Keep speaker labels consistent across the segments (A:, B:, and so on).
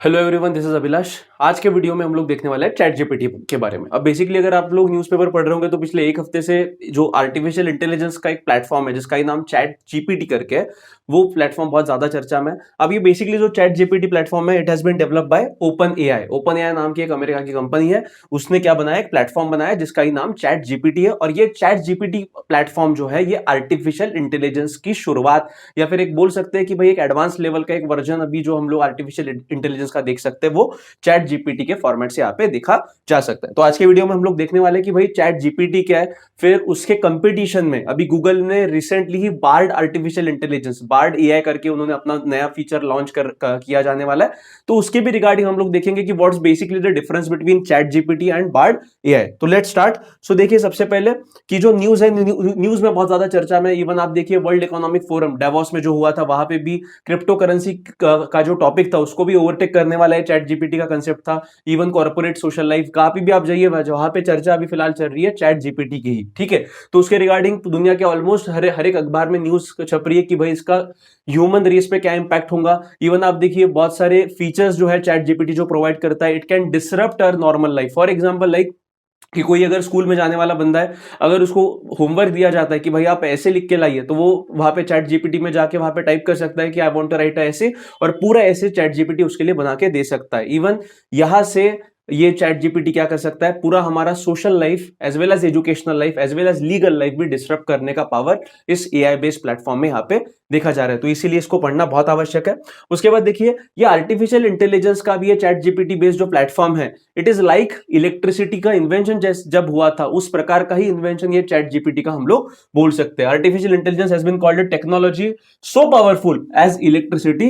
A: Hello everyone, this is Abhilash. आज के video में हम लोग देखने वाले हैं चैट जीपीटी के बारे में। अब बेसिकली अगर आप लोग न्यूज़पेपर पढ़ रहे होंगे तो पिछले एक हफ्ते से जो आर्टिफिशियल इंटेलिजेंस का एक प्लेटफॉर्म है जिसका ही नाम चैट जीपीटी करके है, वो प्लेटफॉर्म बहुत ज्यादा चर्चा में है। अब ये बेसिकली जो चैट जीपीटी प्लेटफॉर्म है, it has been developed by OpenAI. OpenAI नाम की एक अमेरिका की कंपनी है, उसने क्या बनाया, एक प्लेटफॉर्म बनाया जिसका ही नाम चैट जीपीटी है। और ये चैट जीपीटी प्लेटफॉर्म जो है ये आर्टिफिशियल इंटेलिजेंस की शुरुआत, या फिर एक बोल सकते हैं कि भाई एक एडवांस लेवल का एक वर्जन अभी जो हम लोग आर्टिफिशियल इंटेलिजेंस का देख सकते हैं, वो चैट जीपीटी के फॉर्मेट से यहाँ पे देखा जा सकता है। तो आज के वीडियो में हम लोग देखने वाले हैं कि भाई चैट जीपीटी क्या है, फिर उसके कंपटीशन में अभी गूगल ने रिसेंटली ही Bard artificial intelligence, Bard AI करके उन्होंने अपना नया फीचर लॉन्च किया जाने वाला है। तो उसके भी रिगार्डिंग हम लोग देखेंगे कि what's basically the difference between chat GPT and Bard AI. तो लेट्स स्टार्ट। सो देखिए, सबसे पहले कि जो न्यूज है, न्यूज में बहुत ज्यादा चर्चा में, इवन आप देखिए वर्ल्ड इकोनॉमिक फोरम डेवोस में जो हुआ था, वहां पे भी क्रिप्टो करेंसी का जो टॉपिक था उसको भी ओवरटेक करने वाला है, चैट जीपीटी का कंसेप्ट था। इवन कॉर्पोरेट सोशल लाइफ कहाँ पे भी आप जाइए, वहां पे चर्चा अभी फिलहाल चल रही है चैट जीपीटी की ही, ठीक है। तो उसके रिगार्डिंग दुनिया के ऑलमोस्ट हर एक अखबार में न्यूज छप रही है कि भाई इसका ह्यूमन रेस पे क्या इंपैक्ट होगा। इवन आप देखिए बहुत सारे फीचर्स जो है चैट जीपीटी जो प्रोवाइड करता है, it can disrupt our normal life. For example like कि कोई अगर स्कूल में जाने वाला बंदा है, अगर उसको होमवर्क दिया जाता है कि भाई आप ऐसे लिख के लाइए, तो वो वहां पे चैट जीपीटी में जाके वहां पे टाइप कर सकता है कि आई वांट टू राइट ऐसे, और पूरा ऐसे चैट जीपीटी उसके लिए बना के दे सकता है। इवन यहां से ये चैट जीपीटी क्या कर सकता है, पूरा हमारा social life as well as educational life as well as legal life भी डिस्टर्ब करने का पावर इस एआई बेस्ड प्लेटफॉर्म में यहाँ पे देखा जा रहा है। तो इसीलिए इसको पढ़ना बहुत आवश्यक है। उसके बाद देखिए, ये आर्टिफिशियल इंटेलिजेंस का भी ये चैट जीपीटी बेस्ड जो प्लेटफॉर्म है, इट इज लाइक इलेक्ट्रिसिटी का इन्वेंशन जब हुआ था, उस प्रकार का ही इन्वेंशन ये चैट जीपीटी का हम लोग बोल सकते हैं। Artificial intelligence has been called a technology so powerful as electricity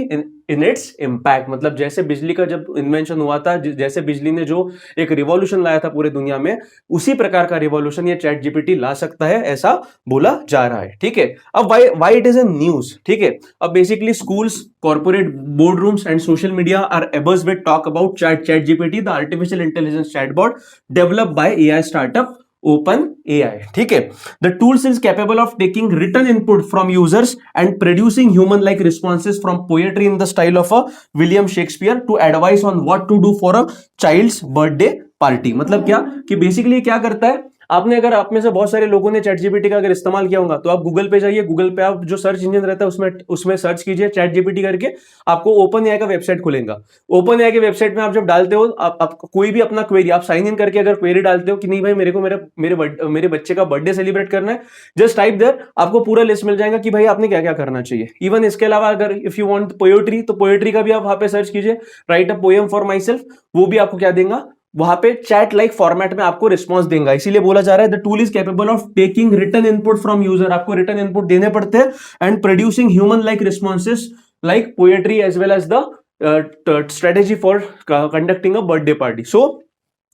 A: in its impact. मतलब जैसे बिजली का जब इन्वेंशन हुआ था, जैसे बिजली ने जो एक रिवॉल्यूशन लाया था पूरे दुनिया में, उसी प्रकार का रिवॉल्यूशन ये चैट जीपीटी ला सकता है, ऐसा बोला जा रहा है, ठीक है। अब why it is a news, ठीक है। अब basically schools, corporate board rooms and social media are abuzz with talk about chat GPT, the artificial intelligence chatbot developed by AI startup open AI, ठीक है। The tools is capable of taking written input from users and producing human like responses from poetry in the style of a William Shakespeare to advice on what to do for a child's birthday party. मतलब क्या कि basically क्या करता है, आपने अगर आप में से बहुत सारे लोगों ने चैट जीपीटी का अगर इस्तेमाल किया होगा, तो आप गूगल पे जाइए, गूगल पे आप जो सर्च इंजन रहता है उसमें सर्च कीजिए चैट जीपीटी करके, आपको ओपन एआई का वेबसाइट खुलेगा। ओपन एआई के वेबसाइट में आप जब डालते हो, आप कोई भी अपना क्वेरी, आप साइन इन करके अगर क्वेरी डालते हो कि नहीं भाई मेरे को मेरे बच्चे का बर्थडे सेलिब्रेट करना है, जस्ट टाइप देयर, आपको पूरा लिस्ट मिल जाएगा कि भाई आपने क्या क्या करना चाहिए। इवन इसके अलावा अगर इफ यू वांट पोएट्री, तो पोएट्री का भी आप वहां पे सर्च कीजिए, right a poem for my self, वो भी आपको क्या देगा, वहां पे चैट लाइक फॉर्मेट में आपको रिस्पांस देगा। इसीलिए बोला जा रहा है the tool is capable of taking written input from user, आपको रिटन इनपुट देने पड़ते हैं, and producing human like responses like poetry as well as the strategy for conducting a birthday party. So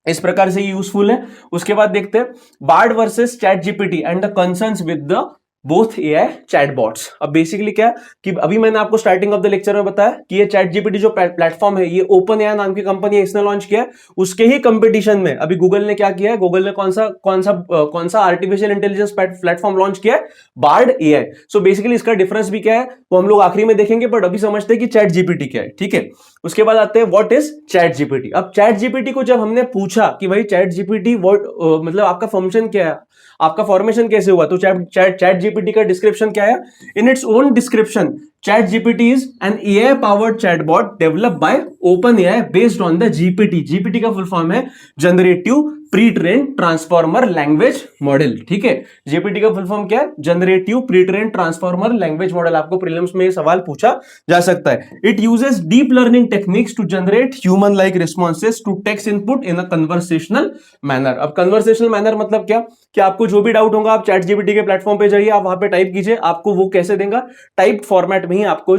A: इस प्रकार से यूजफुल है। उसके बाद देखते हैं Bard versus chat GPT and the concerns with the both AI chatbots. अब basically क्या कि अभी मैंने आपको स्टार्टिंग ऑफ द लेक्चर में बताया कि ये चैट जीपीटी जो प्लेटफॉर्म है, ये ओपन एआई नाम की कंपनी है, इसने लॉन्च किया है। उसके ही कंपटीशन में अभी गूगल ने क्या किया है, गूगल ने कौन सा आर्टिफिशियल इंटेलिजेंस प्लेटफॉर्म लॉन्च किया है, बार्ड एआई। सो बेसिकली इसका डिफरेंस भी क्या है वो हम लोग आखिरी में देखेंगे, बट अभी समझते हैं कि चैट जीपीटी क्या है, ठीक है। उसके बाद आते हैं व्हाट इज चैट जीपीटी। अब चैट जीपीटी को जब हमने पूछा कि भाई चैट जीपीटी मतलब आपका फंक्शन क्या है, आपका फॉर्मेशन कैसे हुआ, तो चैट जीपीटी का डिस्क्रिप्शन क्या है, in its own description ChatGPT is an AI powered chatbot developed by OpenAI based on the GPT. GPT का फुल फॉर्म है generative pre train transformer language model, ठीक है। GPT का full form क्या है, generative pre train transformer language model. आपको prelims में ये सवाल पूछा जा सकता है। It uses deep learning techniques to generate human like responses to text input in a conversational manner. अब कन्वर्सेशनल मैनर मतलब क्या कि आपको जो भी डाउट होगा, आप चैट जीपीटी के प्लेटफॉर्म पे जाइए, आप वहां पे टाइप कीजिए, आपको वो कैसे देगा, टाइप्ड फॉर्मेट में ही आपको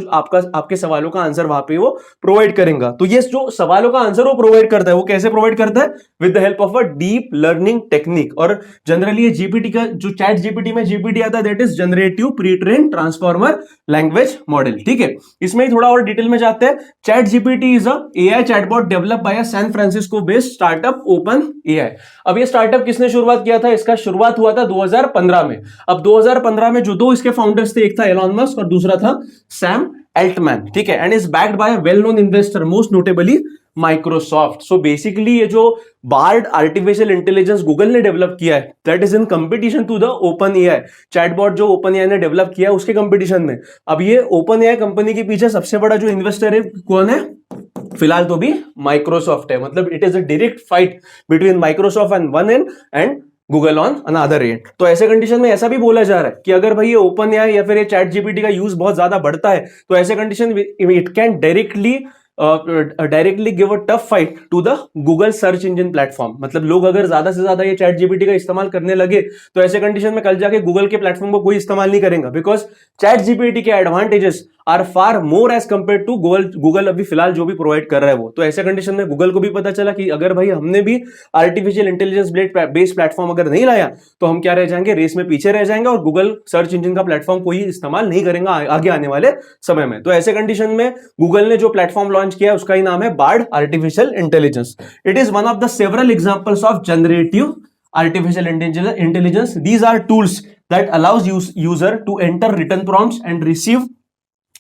A: आपके सवालों का आंसर वहां पे वो प्रोवाइड करेगा। तो ये जो सवालों का आंसर वो प्रोवाइड करता है, वो कैसे प्रोवाइड करता है, with the help of a deep learning technique. और जनरली ये जीपीटी का जो चैट जीपीटी में जीपीटी आता है, that is generative pre train transformer language model, ठीक है। इसमें ही थोड़ा और डिटेल में जाते हैं। ChatGPT is a AI chatbot developed by a San Francisco based startup open AI. अब ये स्टार्टअप किसने शुरुआत किया था, इसका शुरुआत हुआ था 2015 में। अब 2015 में जो दो इसके फाउंडर्स थे, एक था एलॉन मस्क और दूसरा था सैम एल्टमैन, ठीक है, and is backed by a well known investor, most notably Microsoft. So basically ये जो बार्ड आर्टिफिशियल इंटेलिजेंस गूगल ने डेवलप किया है, that is in competition to the OpenAI. Chatbot जो ओपन एआई ने develop किया है उसके कंपटीशन में। अब ये ओपन एआई कंपनी के पीछे सबसे बड़ा जो इन्वेस्टर है कौन है? फिलहाल तो भी माइक्रोसॉफ्ट है। मतलब it is a direct fight between Microsoft on one and and Google on another and. तो ऐसे कंडीशन में ऐसा भी बोला जा रहा है कि अगर भाई ये ओपन एआई या फिर ये चैट जीपीटी का यूज बहुत ज्यादा बढ़ता है तो ऐसे condition it can directly give a tough fight to the Google search engine platform. मतलब लोग अगर ज्यादा से ज्यादा ये चैट जीपीटी का इस्तेमाल करने लगे तो ऐसे कंडीशन में कल जाके गूगल के प्लेटफॉर्म को कोई इस्तेमाल नहीं करेगा, बिकॉज चैट जीपीटी के advantages are far more as compare to Google अभी फिलहाल जो भी प्रोवाइड कर रहा है वो। तो ऐसे कंडीशन में गूगल को भी पता चला कि अगर भाई हमने भी आर्टिफिशियल इंटेलिजेंस बेस्ड प्लेटफॉर्म अगर नहीं लाया तो हम क्या रह जाएंगे, रेस में पीछे रह जाएंगे और गूगल सर्च इंजन का प्लेटफॉर्म कोई इस्तेमाल नहीं करेगा आगे आने वाले समय में। तो ऐसे कंडीशन में गूगल ने जो प्लेटफॉर्म लॉन्च किया है उसका ही नाम है Bard artificial intelligence. It is one of the several examples of generative artificial intelligence. These are tools that allows user to enter written prompts and receive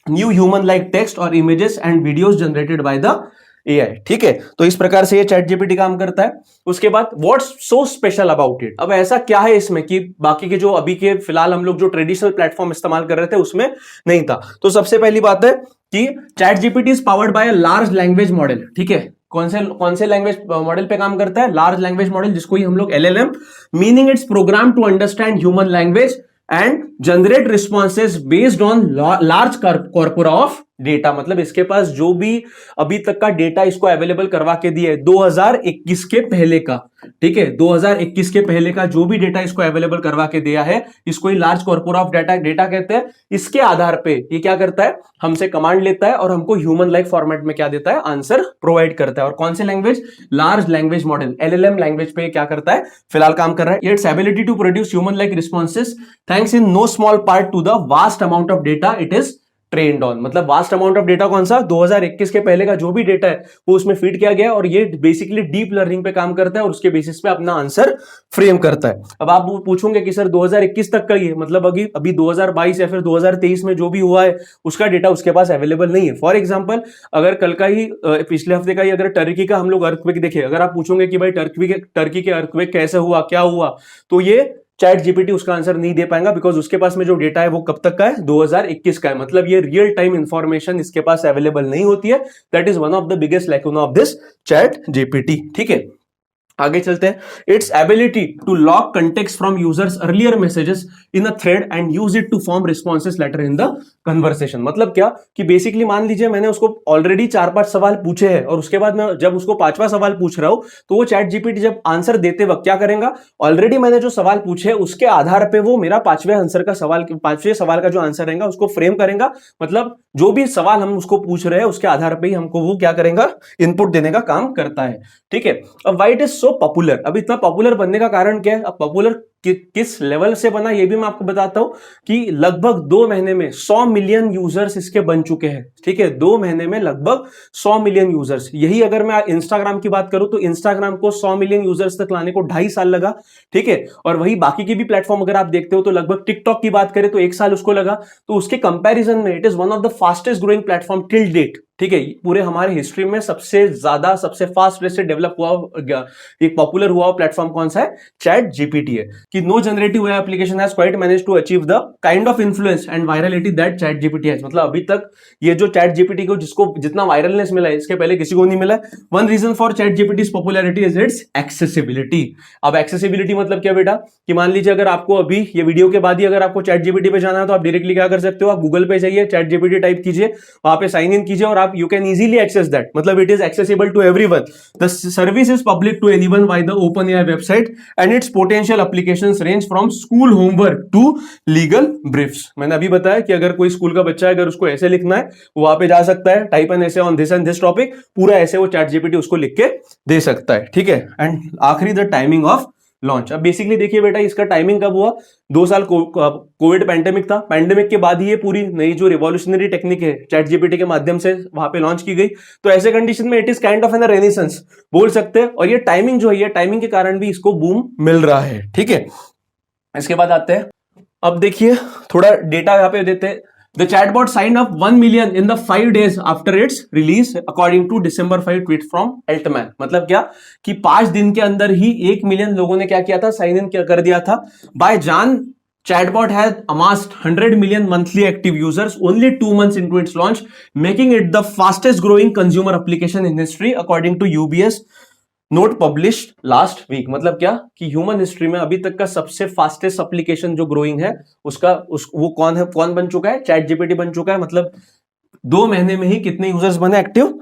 A: new human like text or images and videos generated by the AI, ठीक है। तो इस प्रकार से ये chat GPT काम करता है। उसके बाद what's so special about it, अब ऐसा क्या है इसमें कि बाकी के जो अभी के फिलहाल हम लोग जो ट्रेडिशनल प्लेटफॉर्म इस्तेमाल कर रहे थे उसमें नहीं था। तो सबसे पहली बात है कि chat GPT is powered by a large language model, ठीक है। कौन से लैंग्वेज मॉडल पे काम करता है? लार्ज लैंग्वेज मॉडल, जिसको ही हम लोग LLM, meaning its program to understand human language and generate responses based on large corpora of data. मतलब इसके पास जो भी अभी तक का डेटा इसको अवेलेबल करवा के दिया है 2021 के पहले का, ठीक है, 2021 के पहले का जो भी डेटा इसको अवेलेबल करवा के दिया है, इसको ही लार्ज कॉर्पोरा ऑफ डेटा कहते हैं। इसके आधार पे ये क्या करता है, हमसे कमांड लेता है और हमको ह्यूमन लाइक फॉर्मेट में क्या देता है, आंसर प्रोवाइड करता है। और कौन से language? Large language model LLM language पे क्या करता है, फिलहाल काम कर रहा है। Its ability to produce human like responses thanks in no small part to the vast amount of data it is trained on. मतलब वास्ट अमाउंट ऑफ डेटा कौन सा? 2021 के पहले का जो भी डेटा है वो उसमें फीड किया गया और ये बेसिकली डीप लर्निंग पे काम करता है और उसके बेसिस पे अपना आंसर फ्रेम करता है। अब आप पूछोगे कि सर 2021 तक का ये मतलब अभी 2022 या फिर 2023 में जो भी हुआ है उसका डेटा उसके पास अवेलेबल नहीं है। फॉर एग्जाम्पल अगर कल का ही पिछले हफ्ते का ही अगर टर्की का हम लोग अर्थक्वेक देखें, अगर आप पूछोगे कि भाई टर्की के अर्थक्वेक कैसे हुआ, क्या हुआ, तो ये चैट जीपीटी उसका आंसर नहीं दे पाएगा, बिकॉज उसके पास में जो डेटा है वो कब तक का है, 2021 का है। मतलब ये रियल टाइम इंफॉर्मेशन इसके पास अवेलेबल नहीं होती है। That is one of the biggest lacuna of this chat GPT, ठीक है। आगे चलते हैं। Its ability to lock context from users earlier messages in a thread and use it to form responses later in the conversation. मतलब क्या कि basically मान लीजिए मैंने उसको ऑलरेडी 4-5 सवाल पूछे हैं और उसके बाद मैं जब उसको 5वां सवाल पूछ रहा हूं तो वो चैट जीपीटी जब आंसर देते वक्त क्या करेगा, ऑलरेडी मैंने जो सवाल पूछे उसके आधार पर वो मेरा 5वें सवाल का जो आंसर रहेगा उसको फ्रेम करेगा। मतलब जो भी सवाल हम उसको पूछ रहे हैं उसके आधार पर ही हमको वो क्या करेगा, इनपुट देने का काम करता है, ठीक है। अब why it is so popular, अब इतना पॉपुलर बनने का कारण क्या है? अब पॉपुलर किस लेवल से बना ये भी मैं आपको बताता हूं कि लगभग 2 महीने में 100 मिलियन यूजर्स इसके बन चुके हैं, ठीक है। 2 महीने में लगभग 100 मिलियन यूजर्स। यही अगर मैं इंस्टाग्राम की बात करूं तो इंस्टाग्राम को 100 मिलियन यूजर्स तक लाने को 2.5 साल लगा, ठीक है। और वही बाकी की भी प्लेटफॉर्म अगर आप देखते हो तो लगभग टिकटॉक की बात करें तो 1 साल उसको लगा। तो उसके कंपैरिजन में it is one of the fastest growing platform till date, ठीक है। पूरे हमारे हिस्ट्री में सबसे फास्ट रेट से डेवलप हुआ एक पॉपुलर हुआ प्लेटफॉर्म कौन सा है? चैट जीपीटी है। कि no generative AI application has quite managed to achieve the kind of influence and virality that chat GPT has. मतलब अभी तक ये जो चैट जीपीटी को जिसको जितना वायरलनेस मिला है इसके पहले किसी को नहीं मिला है। One reason for chat GPT's popularity is its accessibility. अब एक्सेसिबिलिटी मतलब क्या बेटा, कि मान लीजिए अगर आपको अभी ये वीडियो के बाद ही अगर आपको चैट जीपीटी पे जाना है तो आप डायरेक्टली क्या कर सकते हो, आप गूगल पे जाइए, चैट जीपीटी टाइप कीजिए, वहां पे साइन इन कीजिए और आप you can easily access that. मतलब it is accessible to everyone. The service is public to anyone by the OpenAI website and its potential applications range from school homework to legal briefs. मैंने अभी बताया कि अगर कोई school का बच्चा है अगर उसको ऐसे लिखना है वहां पे जा सकता है, टाइप एन ऐसे on this and this topic, पूरा ऐसे वो चैट जीपीटी उसको लिख के दे सकता है, ठीक है। एंड आखिरी द टाइमिंग ऑफ लॉन्च। अब बेसिकली देखिए बेटा इसका टाइमिंग कब हुआ, 2 साल कोविड पैंडेमिक था, पैंडेमिक के बाद ही ये पूरी नई जो रिवॉल्यूशनरी टेक्निक है चैट जीपीटी के माध्यम से वहां पे लॉन्च की गई। तो ऐसे कंडीशन में it is kind of an renaissance बोल सकते हैं। और ये टाइमिंग जो है, ये टाइमिंग के कारण भी इसको बूम मिल रहा है, ठीक है। इसके बाद आते हैं, अब देखिए थोड़ा डेटा यहाँ पे देते हैं। The chatbot signed up 1 million in the 5 days after its release, according to December 5 tweet from Altman. मतलब क्या कि 5 दिन के अंदर ही 1 मिलियन लोगों ने क्या किया था, साइन इन कर दिया था. By Jan, chatbot has amassed 100 million monthly active users only 2 months into its launch, making it the fastest growing consumer application in history, according to UBS note published last week. मतलब क्या कि human history में अभी तक का सबसे fastest application जो growing है वो कौन बन चुका है, चैट जीपीटी बन चुका है. मतलब 2 महीने में ही कितने यूजर्स बने एक्टिव,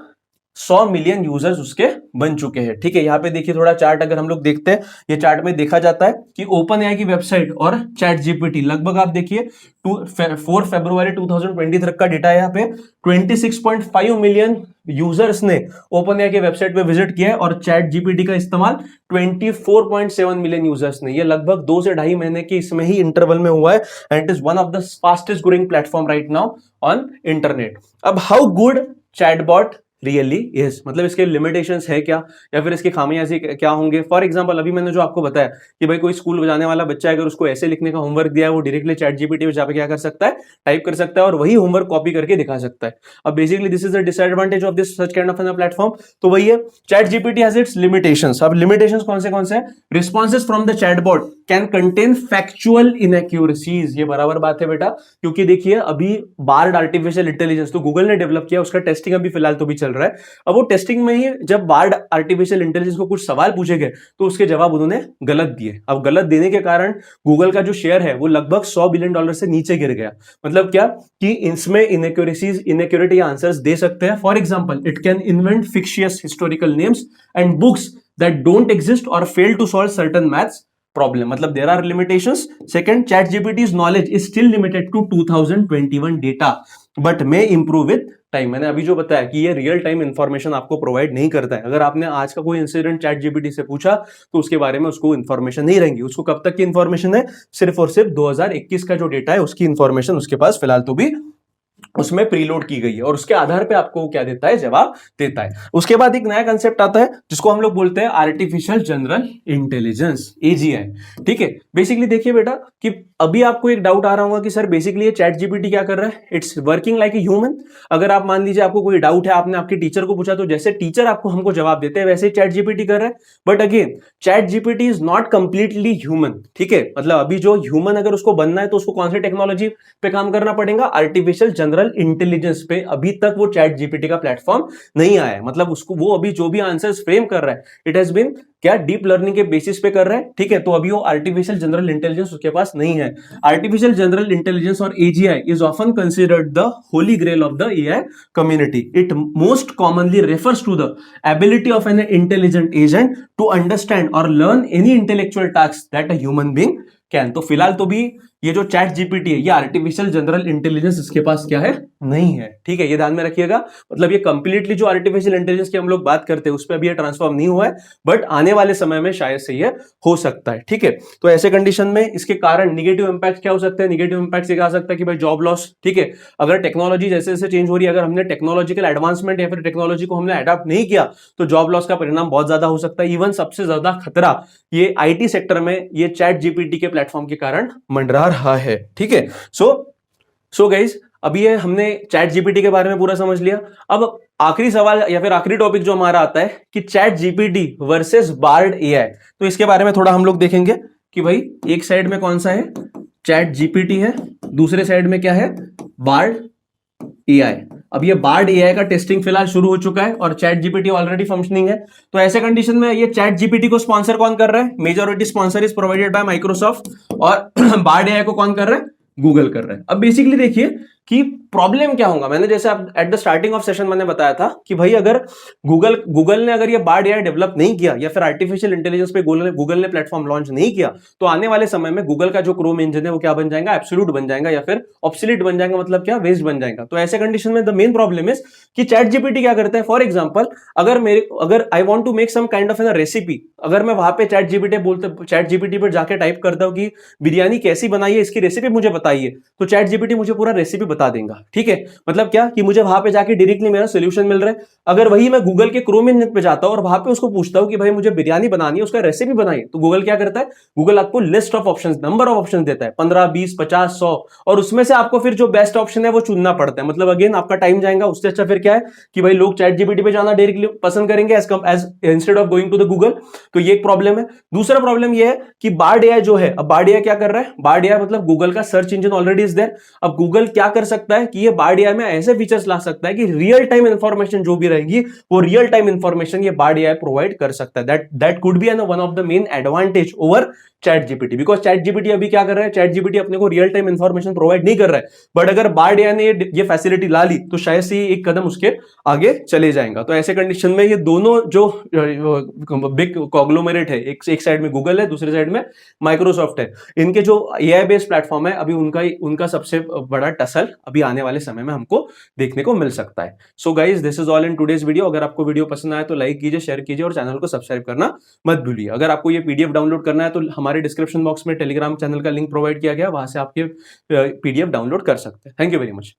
A: 100 मिलियन यूजर्स उसके बन चुके हैं. ठीक है, यहाँ पे देखिए थोड़ा चार्ट अगर हम लोग देखते हैं, ये चार्ट में देखा जाता है कि ओपन एआई की वेबसाइट और चैट जीपीटी लगभग आप देखिए 4 फरवरी 2020 तक का डेटा है. यहाँ पे 26.5 मिलियन यूजर्स ने ओपन एआई की वेबसाइट पे विजिट किया है और चैट जीपीटी का इस्तेमाल 24.7 मिलियन यूजर्स ने. ये लगभग 2 से 2.5 महीने के इसमें ही इंटरवल में हुआ है. And it is one of the fastest growing platform right now on internet. अब how good chatbot really is, मतलब इसके लिमिटेशंस है क्या या फिर इसकी खामियाजी क्या होंगे. फॉर एग्जांपल अभी मैंने जो आपको बताया कि भाई कोई स्कूल बजाने वाला बच्चा अगर उसको ऐसे लिखने का होमवर्क दिया है, वो डायरेक्टली चैट जीपीटी पे जाके क्या कर सकता है, टाइप कर सकता है और वही होमवर्क कॉपी करके दिखा सकता है. अब basically this is the disadvantage of this such kind of an platform. तो वही है, chat GPT has its limitations. अब लिमिटेशंस कौन से हैं, responses from the chatbot can contain factual inaccuracies. ये बराबर बात है बेटा, क्योंकि देखिए अभी बार्ड आर्टिफिशियल इंटेलिजेंस तो गूगल ने डेवलप किया, उसका टेस्टिंग अभी फिलहाल तो भी चल रहा है. अब वो टेस्टिंग में ही जब बार्ड आर्टिफिशियल इंटेलिजेंस को कुछ सवाल पूछे गए तो उसके जवाब उन्होंने गलत दिए. अब गलत देने के कारण गूगल का जो शेयर है वो लगभग $100 बिलियन से नीचे गिर गया. मतलब क्या कि इसमें इनएक्यूरेटी आंसर्स दे सकते हैं. For example, it can invent fictitious historical names and books that don't exist or fail to solve certain maths problem. मतलब there are limitations. Second, chat GPT's knowledge is still limited to 2021 data but may improve with time. मैंने अभी जो बताया कि ये real time information आपको provide नहीं करता है. अगर आपने आज का कोई इंसिडेंट चैट जीपीटी से पूछा तो उसके बारे में उसको इंफॉर्मेशन नहीं रहेंगी. उसको कब तक की इंफॉर्मेशन है, सिर्फ और सिर्फ 2021 का जो डेटा है उसकी इंफॉर्मेशन उसके पास फिलहाल तो भी उसमें प्रीलोड की गई है और उसके आधार पे आपको क्या देता है, जवाब देता है. उसके बाद एक नया कंसेप्ट आता है जिसको हम लोग बोलते हैं आर्टिफिशियल जनरल इंटेलिजेंस, एजीआई. ठीक है, बेसिकली देखिए बेटा कि अभी आपको एक डाउट आ रहा होगा कि सर बेसिकली ये चैट जीपीटी क्या कर रहा है, it's working like a human. अगर आप मान लीजिए आपको कोई डाउट है, आपने आपके टीचर को पूछा तो जैसे टीचर आपको हमको जवाब देते हैं वैसे चैट जीपीटी कर रहा है. But again chat GPT is not completely human. ठीक है, मतलब अभी जो ह्यूमन अगर उसको बनना है तो उसको कौन सी टेक्नोलॉजी पे काम करना पड़ेगा, आर्टिफिशियल जनरल इंटेलिजेंस पे. अभी तक वो चैट जीपीटी का प्लेटफॉर्म नहीं आया है. मतलब उसको वो अभी जो भी आंसर्स फ्रेम कर रहा है इट हैज बीन क्या डीप लर्निंग के बेसिस पे कर रहा है. ठीक है, तो अभी वो आर्टिफिशियल जनरल इंटेलिजेंस उसके पास नहीं है. Artificial general intelligence or AGI is often considered the holy grail of the AI community. It most commonly refers to the ability of an intelligent agent to understand or learn any intellectual task that a human being can. तो फिलहाल तो भी ये जो chat GPT है ये artificial general intelligence इसके पास क्या है, नहीं है. ठीक है, ये ध्यान में रखिएगा. मतलब ये कंप्लीटली जो आर्टिफिशियल इंटेलिजेंस की हम लोग बात करते हैं उस पर अभी ये ट्रांसफॉर्म नहीं हुआ है, बट आने वाले समय में शायद से ये हो सकता है. ठीक है, तो ऐसे कंडीशन में इसके कारण निगेटिव इंपैक्ट क्या हो सकते हैं, निगेटिव इंपैक्ट ये आ सकता है कि भाई जॉब लॉस. ठीक है, अगर टेक्नोलॉजी जैसे जैसे चेंज हो रही है, अगर हमने टेक्नोलॉजिकल एडवांसमेंट या फिर टेक्नोलॉजी को हमने अडॉप्ट नहीं किया तो जॉब लॉस का परिणाम बहुत ज्यादा हो सकता है. इवन सबसे ज्यादा खतरा ये आईटी सेक्टर में ये चैट जीपीटी के प्लेटफॉर्म के कारण मंडरा रहा है. ठीक है, सो गाइस अभी ये हमने चैट जीपीटी के बारे में पूरा समझ लिया. अब आखिरी सवाल या फिर आखिरी टॉपिक जो हमारा आता है कि chat GPT versus Bard AI. तो इसके बारे में थोड़ा हम लोग देखेंगे कि भाई एक साइड में कौन सा है, चैट जीपीटी है, दूसरे साइड में क्या है, बार्ड एआई. अब ये बार्ड एआई का टेस्टिंग फिलहाल शुरू हो चुका है और चैट जीपीटी ऑलरेडी फंक्शनिंग है. तो ऐसे कंडीशन में ये चैट जीपीटी को स्पॉन्सर कौन कर रहा है, majority sponsor is provided by Microsoft और बार्ड एआई को कौन कर रहा है, गूगल कर रहा है. अब बेसिकली देखिए कि प्रॉब्लम क्या होगा. मैंने जैसे at the starting of session मैंने बताया था कि भाई अगर गूगल ने अगर ये बार्ड एआई डेवलप नहीं किया या फिर आर्टिफिशियल इंटेलिजेंस पे गूगल ने प्लेटफॉर्म लॉन्च नहीं किया तो आने वाले समय में गूगल का जो क्रोम इंजन है वो क्या बन जाएगा, एब्सोल्यूट बन जाएगा या फिर ऑब्सोलीट बन जाएगा. मतलब क्या, वेस्ट बन जाएगा. तो ऐसे कंडीशन में द मेन प्रॉब्लम इज कि चैट जीपीटी क्या करता है. फॉर एग्जांपल अगर I want to make some kind of an recipe, अगर मैं वहां पे चैट जीपीटी पर जाके टाइप करता हूं कि बिरयानी कैसी बनाई है, इसकी रेसिपी मुझे बताइए, तो चैट जीपीटी मुझे पूरा रेसिपी बता देगा। ठीक है, मतलब क्या कि मुझे वहां पे जाके डायरेक्टली मेरा सोल्यूशन मिल रहा है। अगर वही मैं गूगल के क्रोम इंजन पे जाता हूं और वहां पे उसको पूछता हूं कि भाई मुझे बिरयानी बनानी है, उसका रेसिपी बनाई, तो गूगल क्या करता है, गूगल आपको list of options, number of options देता है, 15, 20, 50, 100, और उसमें से आपको फिर जो बेस्ट ऑप्शन है वो चुनना पड़ता है। मतलब अगेन आपका टाइम जाएगा। उससे अच्छा फिर क्या है कि भाई लोग चैट जीपीटी पे जाना डायरेक्टली पसंद करेंगे as instead of going to the Google. तो ये एक प्रॉब्लम है। दूसरा प्रॉब्लम ये है कि बार्ड एआई जो है, अब बार्ड एआई क्या कर रहा है, बार्ड एआई मतलब गूगल का search engine already is there. अब गूगल क्या कर सकता है कि ये बार्ड एआई में ऐसे फीचर्स ला सकता है कि रियल टाइम इंफॉर्मेशन जो भी रहेगी वो रियल टाइम इंफॉर्मेशन ये बार्ड एआई प्रोवाइड कर सकता है। That could be one of the main advantage over chat GPT, because chat GPT अभी क्या कर रहा है, चैट जीपीटी अपने को रियल टाइम इंफॉर्मेशन प्रोवाइड नहीं कर रहा है। बट अगर बार्ड एआई ने ये फैसिलिटी ला ली तो शायद से एक कदम उसके आगे चले जाएगा। तो ऐसे कंडीशन में ये दोनों जो बिग कॉन्ग्लोमेरेट है, एक साइड में गूगल है, दूसरी साइड में माइक्रोसॉफ्ट है, इनके जो एआई बेस्ड प्लेटफॉर्म है अभी उनका सबसे बड़ा टसल अभी आने वाले समय में हमको देखने को मिल सकता है। So guys, this is all in today's video. अगर आपको वीडियो पसंद आए तो लाइक कीजिए, शेयर कीजिए और चैनल को सब्सक्राइब करना मत भूलिए। अगर आपको ये पीडीएफ डाउनलोड करना है तो हमारे डिस्क्रिप्शन बॉक्स में टेलीग्राम चैनल का लिंक प्रोवाइड किया गया, वहां से आप ये पीडीएफ डाउनलोड कर सकते हैं। Thank you very much.